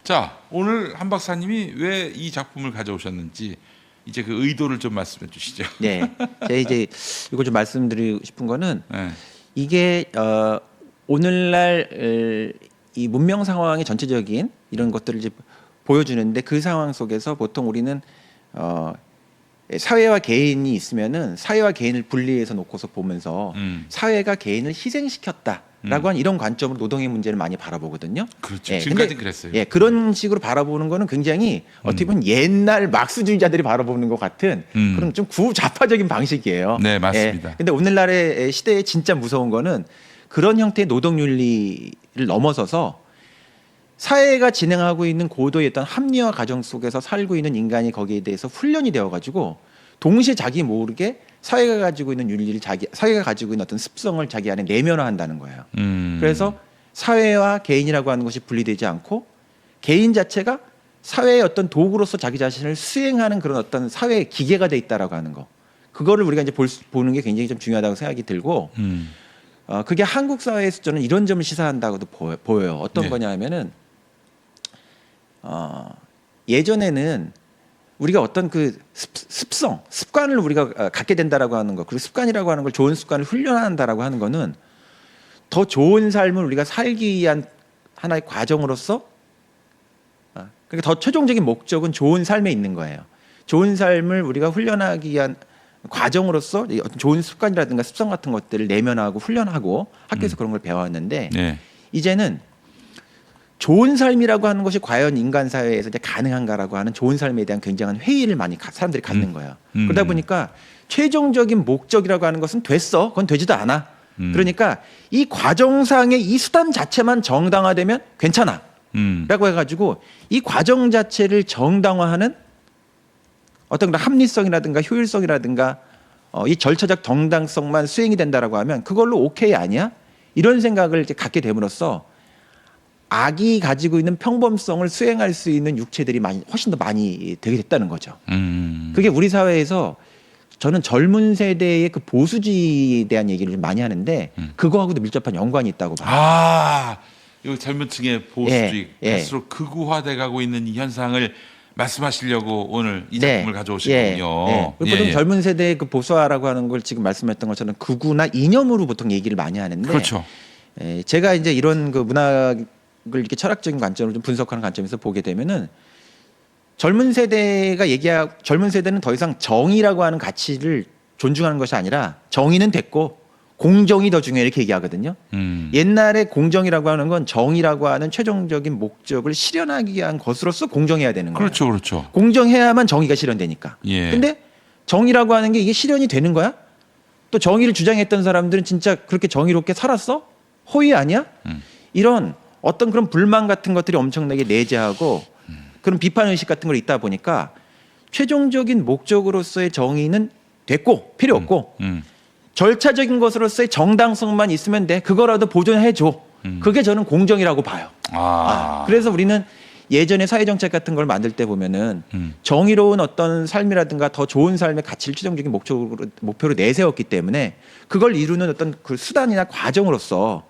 자, 오늘 한 박사님이 왜 이 작품을 가져오셨는지 이제 그 의도를 좀 말씀해 주시죠. 네, 제가 이제 이거 좀 말씀드리고 싶은 거는 네. 이게 오늘날 이 문명 상황의 전체적인 이런 것들을 이제 보여주는데 그 상황 속에서 보통 우리는 사회와 개인이 있으면은 사회와 개인을 분리해서 놓고서 보면서 사회가 개인을 희생시켰다라고 한 이런 관점으로 노동의 문제를 많이 바라보거든요. 그렇죠. 예, 지금까지 그랬어요. 예, 그런 식으로 바라보는 거는 굉장히 어떻게 보면 옛날 막스주의자들이 바라보는 것 같은 그런 좀 구좌파적인 방식이에요. 네, 맞습니다. 예, 근데 오늘날의 시대에 진짜 무서운 거는 그런 형태의 노동 윤리를 넘어서서 사회가 진행하고 있는 고도의 어떤 합리화 과정 속에서 살고 있는 인간이 거기에 대해서 훈련이 되어가지고 동시에 자기 모르게 사회가 가지고 있는 윤리를 사회가 가지고 있는 어떤 습성을 자기 안에 내면화한다는 거예요. 그래서 사회와 개인이라고 하는 것이 분리되지 않고 개인 자체가 사회의 어떤 도구로서 자기 자신을 수행하는 그런 어떤 사회의 기계가 돼 있다라고 하는 거. 그거를 우리가 이제 보는 게 굉장히 좀 중요하다고 생각이 들고 그게 한국 사회에서 저는 이런 점을 시사한다고도 보여요. 어떤 네. 거냐면은 예전에는 우리가 어떤 그 습성, 습관을 우리가 갖게 된다라고 하는 거, 그리고 습관이라고 하는 걸 좋은 습관을 훈련한다라고 하는 거는 더 좋은 삶을 우리가 살기 위한 하나의 과정으로서 그러니까 더 최종적인 목적은 좋은 삶에 있는 거예요. 좋은 삶을 우리가 훈련하기 위한 과정으로서 어떤 좋은 습관이라든가 습성 같은 것들을 내면하고 훈련하고 학교에서 그런 걸 배워왔는데 네. 이제는 좋은 삶이라고 하는 것이 과연 인간 사회에서 이제 가능한가라고 하는 좋은 삶에 대한 굉장한 회의를 많이 사람들이 갖는 거예요. 그러다 보니까 최종적인 목적이라고 하는 것은 됐어. 그건 되지도 않아. 그러니까 이 과정상의 이 수단 자체만 정당화되면 괜찮아. 라고 해가지고 이 과정 자체를 정당화하는 어떤 그런 합리성이라든가 효율성이라든가 이 절차적 정당성만 수행이 된다라고 하면 그걸로 오케이 아니야? 이런 생각을 이제 갖게 됨으로써 악이 가지고 있는 평범성을 수행할 수 있는 육체들이 훨씬 더 많이 되게 됐다는 거죠. 그게 우리 사회에서 저는 젊은 세대의 그 보수주의에 대한 얘기를 좀 많이 하는데 그거하고도 밀접한 연관이 있다고 봐요. 아, 이 젊은 층의 보수주의 예, 예. 갈수록 극우화돼 가고 있는 이 현상을 말씀하시려고 오늘 이 네. 작품을 가져오시군요. 예. 보통 젊은 세대의 그 보수화라고 하는 걸 지금 말씀했던 것처럼 극우나 이념으로 보통 얘기를 많이 하는데 그렇죠. 제가 이제 이런 그 문학을 이렇게 철학적인 관점으로 좀 분석하는 관점에서 보게 되면은 젊은 세대는 더 이상 정의라고 하는 가치를 존중하는 것이 아니라 정의는 됐고 공정이 더 중요해 이렇게 얘기하거든요. 옛날에 공정이라고 하는 건 정의라고 하는 최종적인 목적을 실현하기 위한 것으로서 공정해야 되는 거예요. 그렇죠, 그렇죠. 공정해야만 정의가 실현되니까. 예. 근데 정의라고 하는 게 이게 실현이 되는 거야? 또 정의를 주장했던 사람들은 진짜 그렇게 정의롭게 살았어? 허위 아니야? 이런 어떤 그런 불만 같은 것들이 엄청나게 내재하고 그런 비판 의식 같은 걸 있다 보니까 최종적인 목적으로서의 정의는 됐고 필요 없고 절차적인 것으로서의 정당성만 있으면 돼. 그거라도 보존해 줘. 그게 저는 공정이라고 봐요. 그래서 우리는 예전에 사회정책 같은 걸 만들 때 보면은 정의로운 어떤 삶이라든가 더 좋은 삶의 가치를 최종적인 목표로 내세웠기 때문에 그걸 이루는 어떤 그 수단이나 과정으로서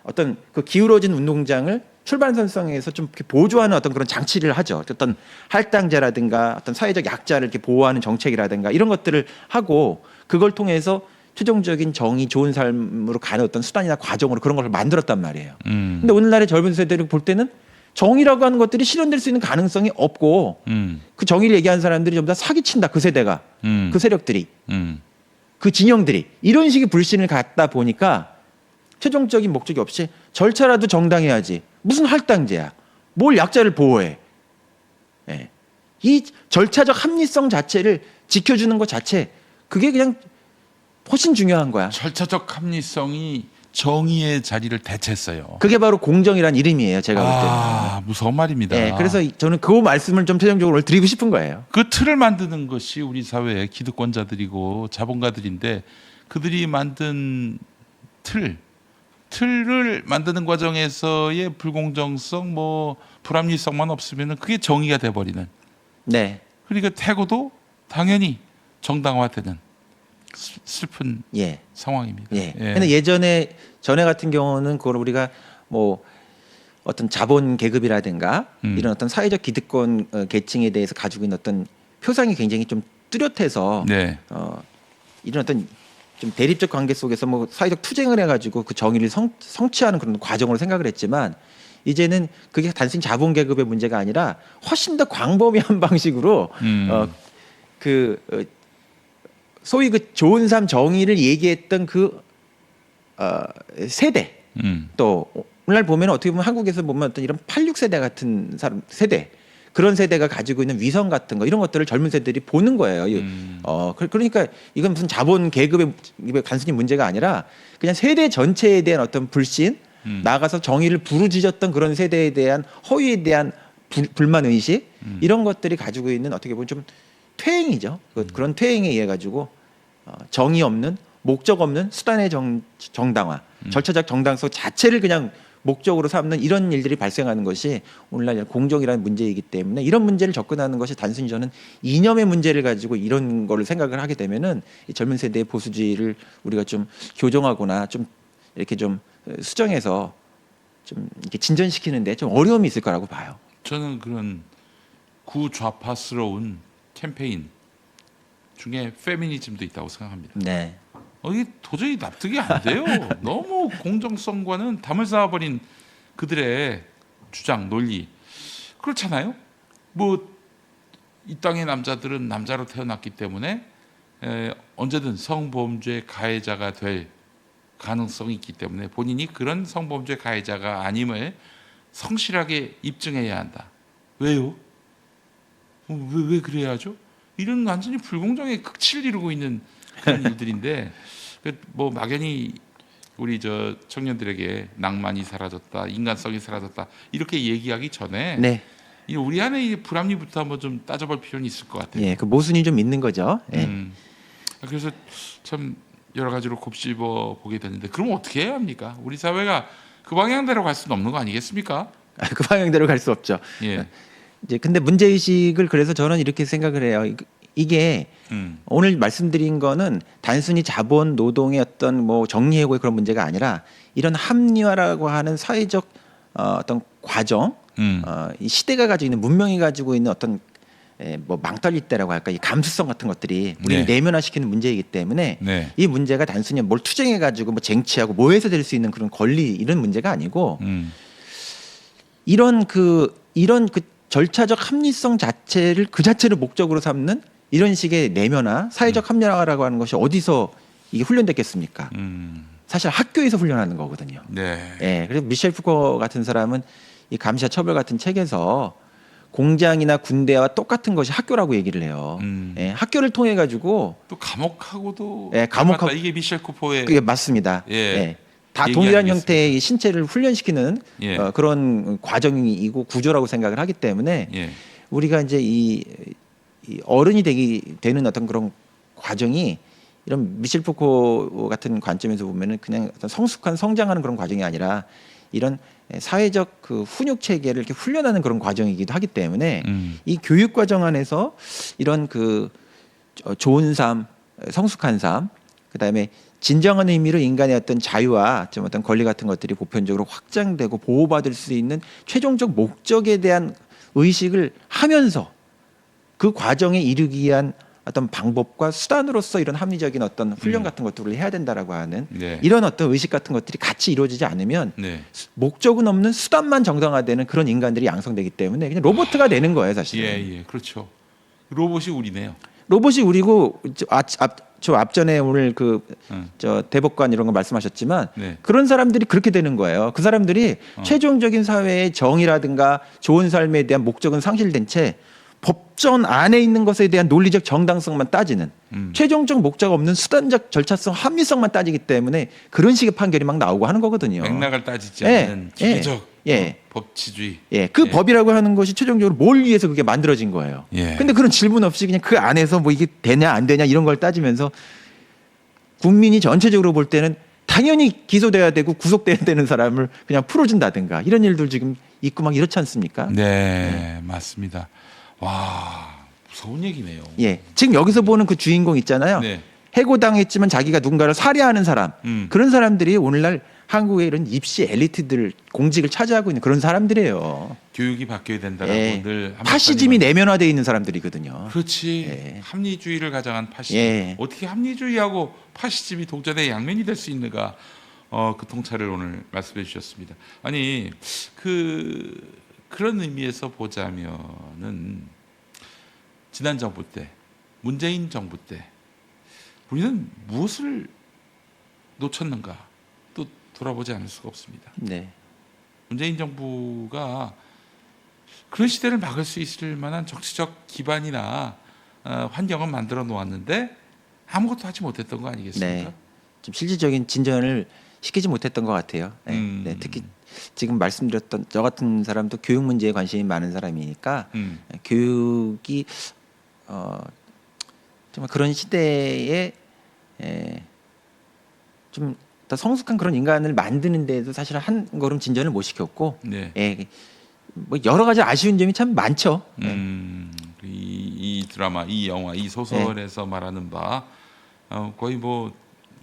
어떤 그 기울어진 운동장을 출발선상에서 좀 이렇게 보조하는 어떤 그런 장치를 하죠. 어떤 할당제라든가 어떤 사회적 약자를 이렇게 보호하는 정책이라든가 이런 것들을 하고 그걸 통해서 최종적인 정의 좋은 삶으로 가는 어떤 수단이나 과정으로 그런 걸 만들었단 말이에요. 근데 오늘날의 젊은 세대를 볼 때는 정의라고 하는 것들이 실현될 수 있는 가능성이 없고 그 정의를 얘기하는 사람들이 전부 다 사기친다. 그 세대가 그 세력들이 그 진영들이 이런 식의 불신을 갖다 보니까 최종적인 목적이 없이 절차라도 정당해야지. 무슨 할당제야. 뭘 약자를 보호해. 예. 이 절차적 합리성 자체를 지켜주는 것 자체 그게 그냥 훨씬 중요한 거야. 절차적 합리성이 정의의 자리를 대체했어요. 그게 바로 공정이란 이름이에요. 제가 볼 때는. 무서운 말입니다. 예, 그래서 저는 그 말씀을 좀 최종적으로 드리고 싶은 거예요. 그 틀을 만드는 것이 우리 사회의 기득권자들이고 자본가들인데 그들이 만든 틀을 만드는 과정에서의 불공정성, 불합리성만 없으면 그게 정의가 돼버리는. 네. 그러니까 태고도 당연히 정당화되는 슬픈 예. 상황입니다. 예. 근데 전에 같은 경우는 그걸 우리가 어떤 자본 계급이라든가 음. 이런 어떤 사회적 기득권 계층에 대해서 가지고 있는 어떤 표상이 굉장히 좀 뚜렷해서 네. 이런 어떤 좀 대립적 관계 속에서 뭐 사회적 투쟁을 해가지고 그 정의를 성취하는 그런 과정으로 생각을 했지만 이제는 그게 단순히 자본 계급의 문제가 아니라 훨씬 더 광범위한 방식으로 소위 그 좋은 삶 정의를 얘기했던 그 세대 또 오늘날 보면 어떻게 보면 한국에서 보면 어떤 이런 86세대 같은 사람 세대 그런 세대가 가지고 있는 위성 같은 거 이런 것들을 젊은 세대들이 보는 거예요. 그러니까 이건 무슨 자본 계급의 단순히 문제가 아니라 그냥 세대 전체에 대한 어떤 불신 나아가서 정의를 부르짖었던 그런 세대에 대한 허위에 대한 불만 의식 이런 것들이 가지고 있는 어떻게 보면 좀 퇴행이죠. 그런 퇴행에 의해 가지고 정의 없는 목적 없는 수단의 정당화, 절차적 정당성 자체를 그냥 목적으로 삼는 이런 일들이 발생하는 것이 오늘날 공정이라는 문제이기 때문에 이런 문제를 접근하는 것이 단순히 저는 이념의 문제를 가지고 이런 거를 생각을 하게 되면은 이 젊은 세대의 보수주의를 우리가 좀 교정하거나 좀 이렇게 좀 수정해서 좀 이렇게 진전시키는데 좀 어려움이 있을 거라고 봐요. 저는 그런 구좌파스러운 캠페인 중에 페미니즘도 있다고 생각합니다. 네. 이게 도저히 납득이 안 돼요. 너무 공정성과는 담을 쌓아버린 그들의 주장, 논리 그렇잖아요. 뭐 이 땅의 남자들은 남자로 태어났기 때문에 언제든 성범죄 가해자가 될 가능성이 있기 때문에 본인이 그런 성범죄 가해자가 아님을 성실하게 입증해야 한다. 왜요? 왜 그래야죠? 이런 완전히 불공정의 극치를 이루고 있는 그런 일들인데 뭐 막연히 우리 저 청년들에게 낭만이 사라졌다, 인간성이 사라졌다 이렇게 얘기하기 전에 네. 우리 안에 이 불합리부터 한번 좀 따져볼 필요는 있을 것 같아요. 예, 그 모순이 좀 있는 거죠. 예. 그래서 참 여러 가지로 곱씹어 보게 되는데 그럼 어떻게 해야 합니까? 우리 사회가 그 방향대로 갈 수는 없는 거 아니겠습니까? 그 방향대로 갈 수 없죠. 예. 이제 근데 문제 의식을 그래서 저는 이렇게 생각을 해요. 이게 오늘 말씀드린 거는 단순히 자본 노동의 어떤 뭐 정리해고의 그런 문제가 아니라 이런 합리화라고 하는 사회적 어떤 과정, 이 시대가 가지고 있는 문명이 가지고 있는 어떤 뭐 망떨리때라고 할까 이 감수성 같은 것들이 우리를 네. 내면화시키는 문제이기 때문에 네. 이 문제가 단순히 뭘 투쟁해 가지고 뭐 쟁취하고 모해서 될 수 있는 그런 권리 이런 문제가 아니고 이런 그 절차적 합리성 자체를 그 자체를 목적으로 삼는 이런 식의 내면화, 사회적 합리화라고 하는 것이 어디서 이게 훈련됐겠습니까? 사실 학교에서 훈련하는 거거든요. 네. 예, 그래서 미셸 푸코 같은 사람은 이 감시와 처벌 같은 책에서 공장이나 군대와 똑같은 것이 학교라고 얘기를 해요. 예, 학교를 통해 가지고 또 감옥하고도 예, 감옥하고 이게 미셸 쿠퍼의 그게 맞습니다. 예. 예. 다 얘기 동일한 아니겠습니까? 형태의 이 신체를 훈련시키는 예. 그런 과정이고 구조라고 생각을 하기 때문에 예. 우리가 이제 이 어른이 되는 어떤 그런 과정이 이런 미셸 푸코 같은 관점에서 보면은 그냥 어떤 성숙한 성장하는 그런 과정이 아니라 이런 사회적 그 훈육 체계를 이렇게 훈련하는 그런 과정이기도 하기 때문에 이 교육 과정 안에서 이런 그 좋은 삶, 성숙한 삶, 그다음에 진정한 의미로 인간의 어떤 자유와 좀 어떤 권리 같은 것들이 보편적으로 확장되고 보호받을 수 있는 최종적 목적에 대한 의식을 하면서 그 과정에 이르기 위한 어떤 방법과 수단으로서 이런 합리적인 어떤 훈련 같은 것들을 해야 된다라고 하는 네. 이런 어떤 의식 같은 것들이 같이 이루어지지 않으면 네. 목적은 없는 수단만 정당화되는 그런 인간들이 양성되기 때문에 그냥 로봇가 되는 거예요, 사실. 예, 그렇죠. 로봇이 우리네요. 로봇이 우리고 저 앞전에 오늘 저 대법관 이런 거 말씀하셨지만 네. 그런 사람들이 그렇게 되는 거예요. 그 사람들이 최종적인 사회의 정의라든가 좋은 삶에 대한 목적은 상실된 채 법전 안에 있는 것에 대한 논리적 정당성만 따지는 최종적 목적 없는 수단적 절차성 합리성만 따지기 때문에 그런 식의 판결이 막 나오고 하는 거거든요. 맥락을 따지지 예, 않는 기계적 법치주의. 예, 그 법이라고 하는 것이 최종적으로 뭘 위해서 그게 만들어진 거예요. 예. 근데 그런 질문 없이 그냥 그 안에서 뭐 이게 되냐 안 되냐 이런 걸 따지면서 국민이 전체적으로 볼 때는 당연히 기소돼야 되고 구속돼야 되는 사람을 그냥 풀어준다든가 이런 일들 지금 있고 막 이렇지 않습니까? 네, 맞습니다. 와, 무서운 얘기네요. 예, 지금 여기서 보는 그 주인공 있잖아요. 네. 해고당했지만 자기가 누군가를 살해하는 사람 그런 사람들이 오늘날 한국의 이런 입시 엘리트들 공직을 차지하고 있는 그런 사람들이에요. 교육이 바뀌어야 된다라고 예. 늘 파시즘이 내면화되어 있는 사람들이거든요. 그렇지. 예. 합리주의를 가장한 파시즘. 예. 어떻게 합리주의하고 파시즘이 동전의 양면이 될 수 있는가? 그 통찰을 오늘 말씀해 주셨습니다. 아니 그런 의미에서 보자면은 지난 정부 때 문재인 정부 때 우리는 무엇을 놓쳤는가 또 돌아보지 않을 수가 없습니다. 네. 문재인 정부가 그런 시대를 막을 수 있을 만한 정치적 기반이나 환경은 만들어 놓았는데 아무것도 하지 못했던 거 아니겠습니까? 네. 좀 실질적인 진전을 시키지 못했던 것 같아요. 네. 네. 특히 지금 말씀드렸던 저 같은 사람도 교육 문제에 관심이 많은 사람이니까 교육이 정말 그런 시대에 좀 더 성숙한 그런 인간을 만드는데도 사실 한 걸음 진전을 못 시켰고, 네. 뭐 여러 가지 아쉬운 점이 참 많죠. 이 드라마, 이 영화, 이 소설에서 말하는 바 거의 뭐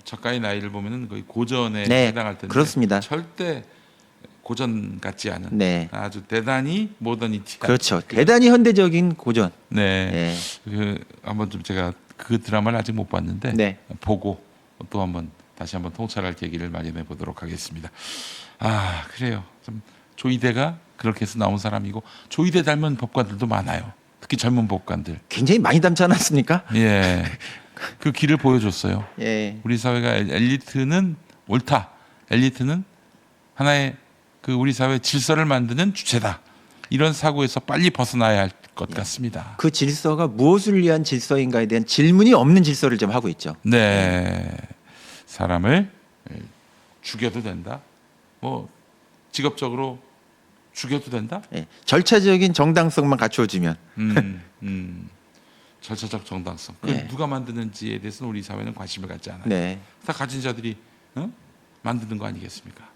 작가의 나이를 보면은 거의 고전에 네, 해당할 텐데 그렇습니다. 절대 고전 같지 않은 네. 아주 대단히 모더니티한 그렇죠. 대단히 현대적인 고전. 네. 네. 한번 좀 제가 그 드라마를 아직 못 봤는데 네. 보고 또 한번 다시 한번 통찰할 계기를 마련해 보도록 하겠습니다. 아 그래요. 좀 조이대가 그렇게 해서 나온 사람이고 조이대 닮은 법관들도 많아요. 특히 젊은 법관들. 굉장히 많이 닮지 않았습니까? 예. 그 길을 보여줬어요. 예. 우리 사회가 엘리트는 옳다. 엘리트는 하나의 그 우리 사회 질서를 만드는 주체다. 이런 사고에서 빨리 벗어나야 할 것 같습니다. 그 질서가 무엇을 위한 질서인가에 대한 질문이 없는 질서를 좀 하고 있죠. 네. 사람을 죽여도 된다. 뭐 직업적으로 죽여도 된다. 예. 절차적인 정당성만 갖추어지면. 절차적 정당성. 그 네. 누가 만드는지에 대해서는 우리 사회는 관심을 갖지 않아요. 네. 다 가진 자들이 만드는 거 아니겠습니까?